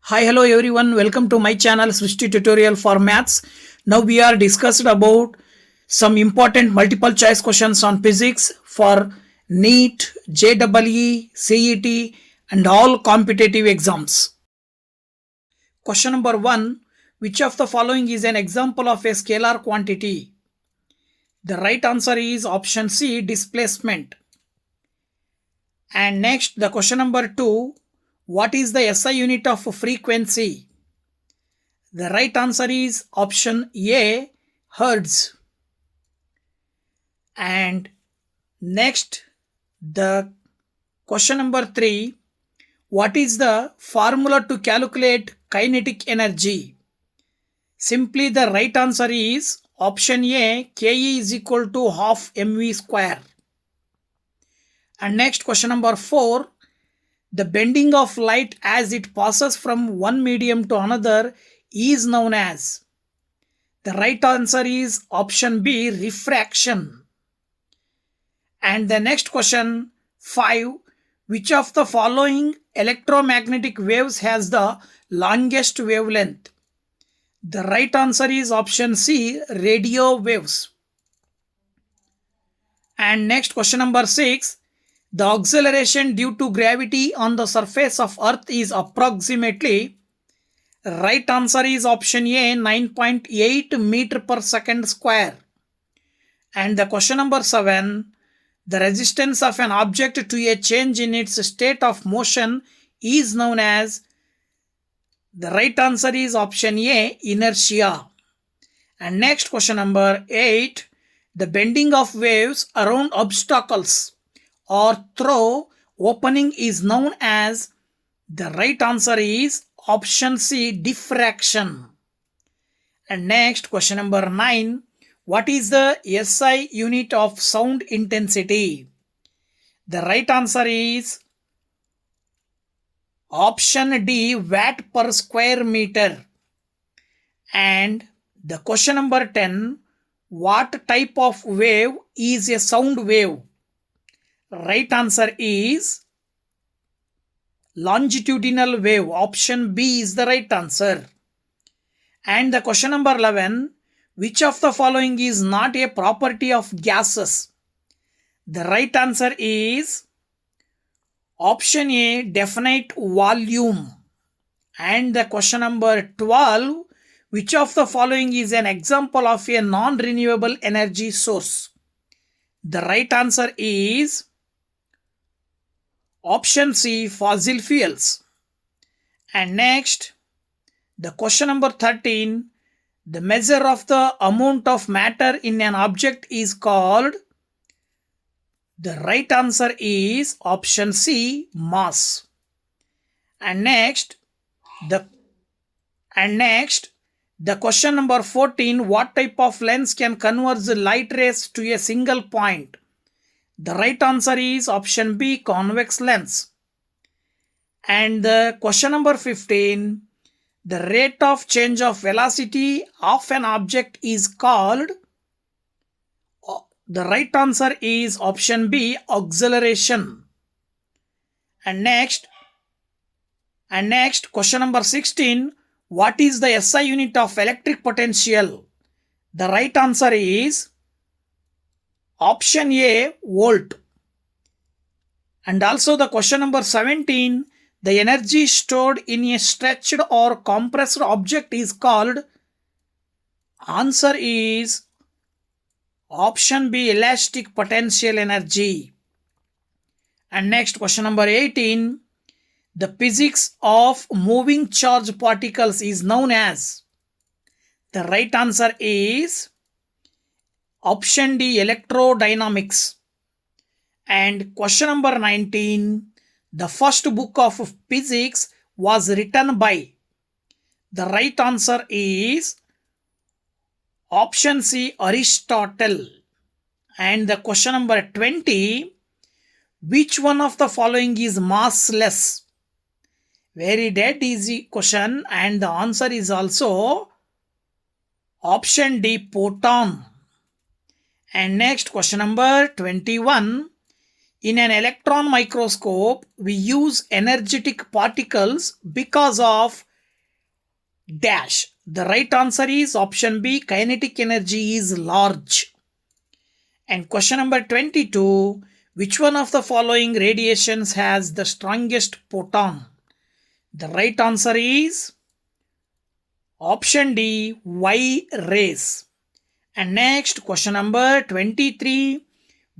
Hi, hello everyone. Welcome to my channel Srishti Tutorial for Maths. Now we are discussed about some important multiple choice questions on physics for NEET, JEE, CET and all competitive exams. Question number 1. Which of the following is an example of a scalar quantity? The right answer is option C, displacement. And next, the question number 2. What is the SI unit of frequency? The right answer is option A, hertz. And next, the question number 3. What is the formula to calculate kinetic energy? Simply the right answer is option A, Ke is equal to half mv square. And next, question number 4. The bending of light as it passes from one medium to another is known as. The right answer is option B, refraction. And the next question 5. Which of the following electromagnetic waves has the longest wavelength? The right answer is option C, radio waves. And next, question number 6. The acceleration due to gravity on the surface of Earth is approximately. Right answer is option A, 9.8 meter per second square. And the question number 7. The resistance of an object to a change in its state of motion is known as. The right answer is option A, inertia. And next, question number 8. The bending of waves around obstacles or through opening is known as. The right answer is option C, diffraction. And next, question number 9. What is the SI unit of sound intensity? The right answer is option D, watt per square meter. And the question number 10. What type of wave is a sound wave? Right answer is longitudinal wave. Option B is the right answer. And the question number 11. Which of the following is not a property of gases? The right answer is option A, definite volume. And the question number 12. Which of the following is an example of a non-renewable energy source? The right answer is option C, fossil fuels. And next, the question number 13. The measure of the amount of matter in an object is called. The right answer is option C, mass. And next, the question number 14. What type of lens can converge light rays to a single point? The right answer is option B, convex lens. And the question number 15. The rate of change of velocity of an object is called. The right answer is option B, acceleration. And next, question number 16. What is the SI unit of electric potential? The right answer is option A, volt. And also the question number 17. The energy stored in a stretched or compressed object is called. Answer is option B, elastic potential energy. And next, question number 18. The physics of moving charge particles is known as. The right answer is option D, electrodynamics. And question number 19. The first book of physics was written by. The right answer is option C, Aristotle. And the question number 20. Which one of the following is massless? Very dead easy question, and the answer is also option D, photon. And next, question number 21. In an electron microscope, we use energetic particles because of dash. The right answer is option B, kinetic energy is large. And question number 22, which one of the following radiations has the strongest photon? The right answer is option D, Y rays. And next, question number 23,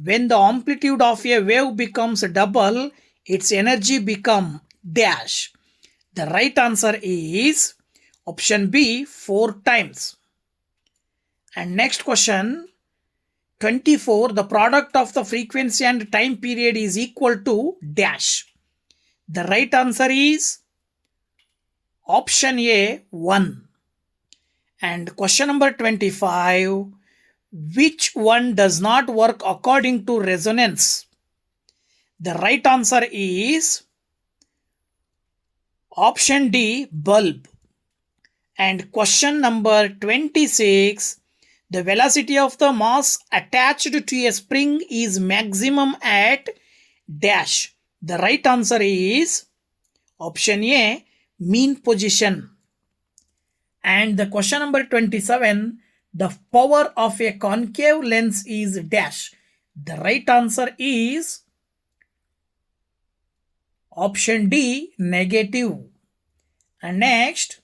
when the amplitude of a wave becomes double, its energy becomes dash. The right answer is option B, 4 times. And next question 24, the product of the frequency and time period is equal to dash. The right answer is option A, 1. And question number 25, which one does not work according to resonance? The right answer is option D, bulb. And question number 26, the velocity of the mass attached to a spring is maximum at dash. The right answer is option A, mean position. And the question number 27, the power of a concave lens is dash. The right answer is option D, negative. And next,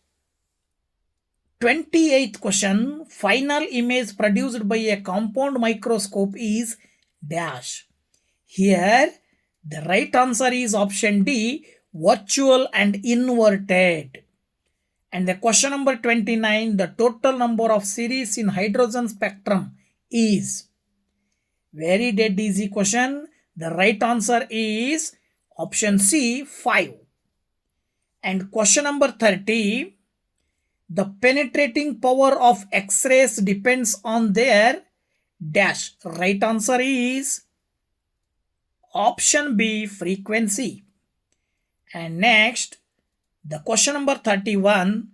28th question, final image produced by a compound microscope is dash. Here, the right answer is option D, virtual and inverted. And the question number 29, the total number of series in hydrogen spectrum is very dead easy question. The right answer is option C, 5. And question number 30, the penetrating power of X-rays depends on their dash. Right answer is option B, frequency. And next, the question number 31,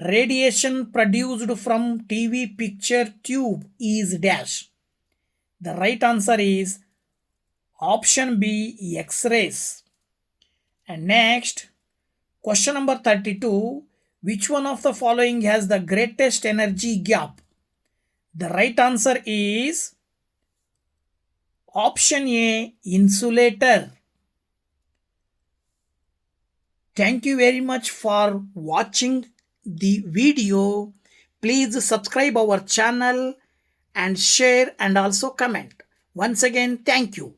radiation produced from TV picture tube is dash. The right answer is option B, X-rays. And next, question number 32, which one of the following has the greatest energy gap? The right answer is option A, insulator. Thank you very much for watching the video. Please subscribe our channel and share and also comment. Once again, thank you.